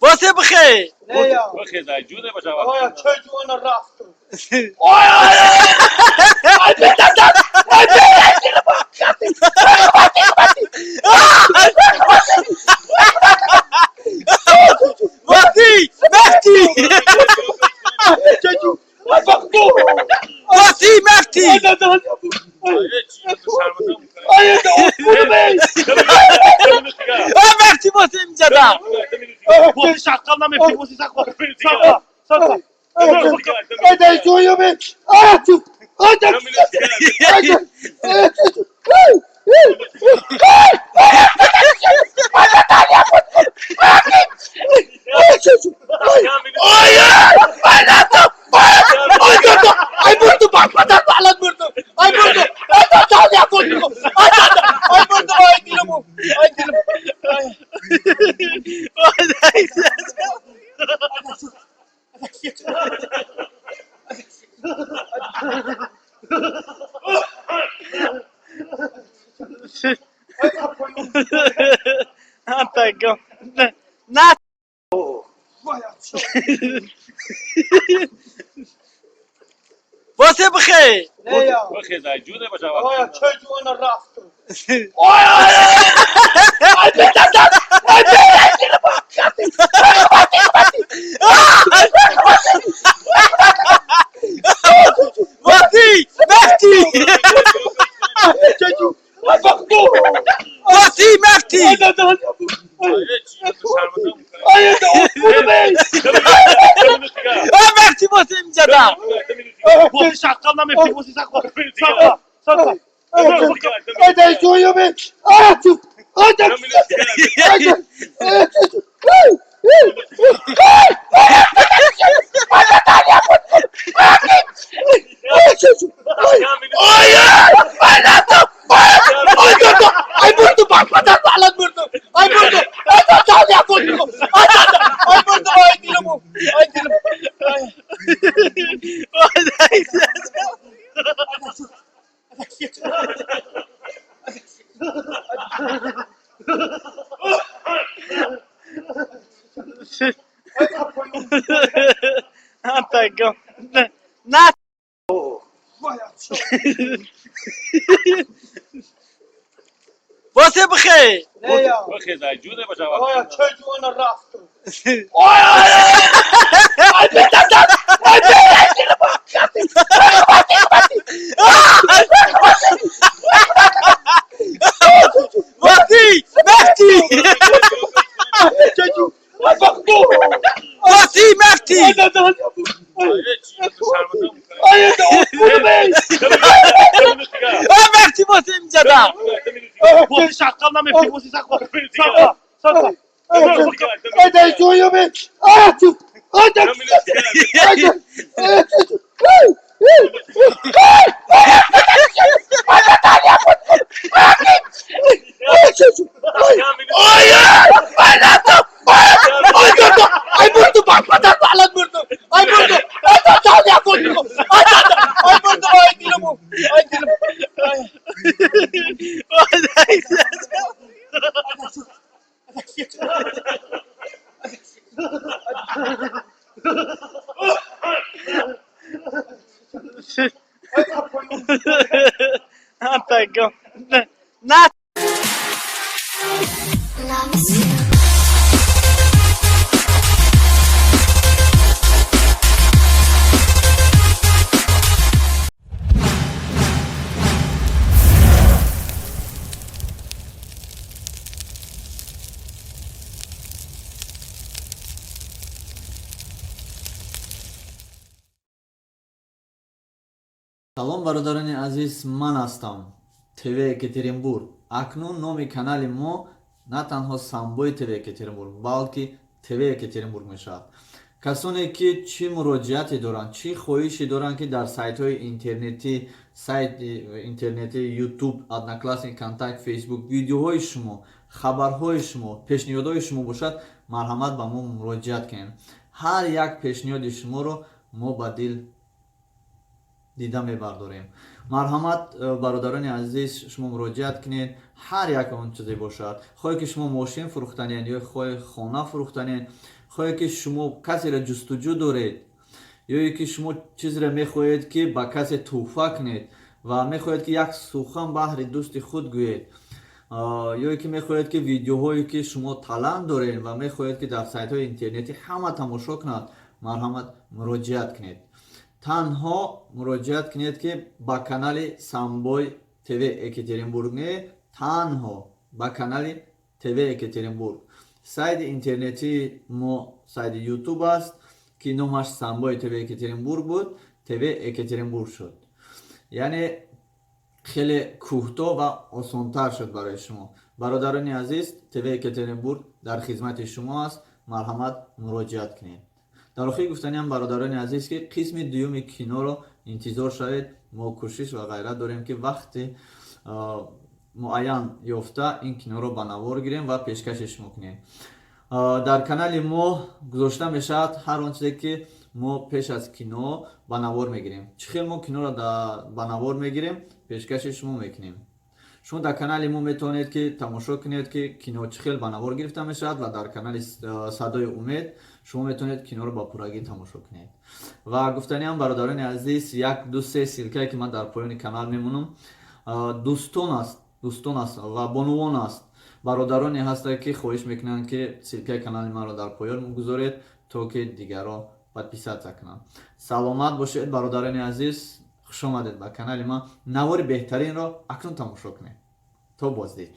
واسه بخیر بخیر در جونه باشه آیا چه جوان رفت واسی مفتی واسی مفتی مفتی واسه میزدم شقام نمیفتی بوسی سقا Pegou. Na. Você بخیر بخیر در جونه باشه آیا چه جوان رفت واسی مفتی واسی مفتی مفتی واسه میزدم شقام نمیفتی بوسی سقا Pegou. Na. Você بخیر بخیر در جونه باشه آیا چه جوان رفت واسی مفتی واسی مفتی مفتی واسه میزدم شقام نمیفتی بوسی سقا Pegou. Na. салом бародарони азиз, ман ҳастам ТВ Екатеринбург. акнун номи канали мо на танҳо самбои ТВ Екатеринбург, балки ТВ Екатеринбург мешавад. касоне ки чӣ муроҷиате доранд, чӣ хоҳише доранд ки дар сайтҳои интернети YouTube, Одноклассник, Контакт, Facebook видеоҳои шумо, хабарҳои шумо, пешниҳодҳои шумо бошад, марҳамат ба мо муроҷиат кунед. ҳар як пешниҳоди шуморо мо ба дил дида мебардорем. марҳамат бародарони азиз, шумо муроҷиат кунед ҳар як он чизе бошад, хоҳе ки шумо мошин фурӯхтанед ё хоҳе хона фурӯхтанед, хоҳе ки шумо касеро ҷустуҷӯ доред, ё ки шумо чизеро мехоҳед ки ба касе туҳфа кунед ва мехоҳед ки як сухан баҳри дӯсти худ гӯед, ё ки мехоҳед ки видеоҳое ки шумо талант доред ва мехоҳед ки дар сайтҳои интернетӣ ҳама тамошо кунад, марҳамат муроҷиат кунед. Танҳо муроҷиат кунед ки ба канали Самбой ТВ Екатеринбург не, танҳо ба канали ТВ Екатеринбург. Сайти интернетии мо сайти YouTube аст ки номаш Самбой ТВ Екатеринбург буд, ТВ Екатеринбург шуд. Яъне хеле кӯтоҳ ва осонтар шуд барои шумо. Бародарони азиз, ТВ Екатеринбург дар хизмати шумо аст, марҳамат муроҷиат кунед. дар охири гуфтаниам бародарони азиз ки қисми дуюми киноро интизор шавед. мо кӯшиш ва ғайрат дорем ки вақти муайян ёфта ин киноро ба навор гирем ва пешкаши шумо кунем. дар канали мо гузошта мешавад ҳар он чизе ки мо пеш аз кино ба навор мегирем. Чӣ хел мо киноро ба навор мегирем, пешкаши шумо мекунем. шумо дар канали мо метавонед ки тамошо кунед ки кино чӣ хел ба навор гирифта мешавад ва дар канали Садои умед шумо метавонед киноро ба пуррагӣ тамошо кунед. Ва гуфтаниам бародарони азиз, як ду се силкае ки ман дар поёни канал мемонам, дӯстон аст ва бонувон аст. Бародароне ҳастанд ки хоҳиш мекунанд ки силкаи канали маро дар поён гузоред, то ки дигарро подписатсия кунанд. Саломат бошед бародарони азиз, хуш омадед ба канали ман. навори беҳтаринро акнун тамошо кунед. То боздид.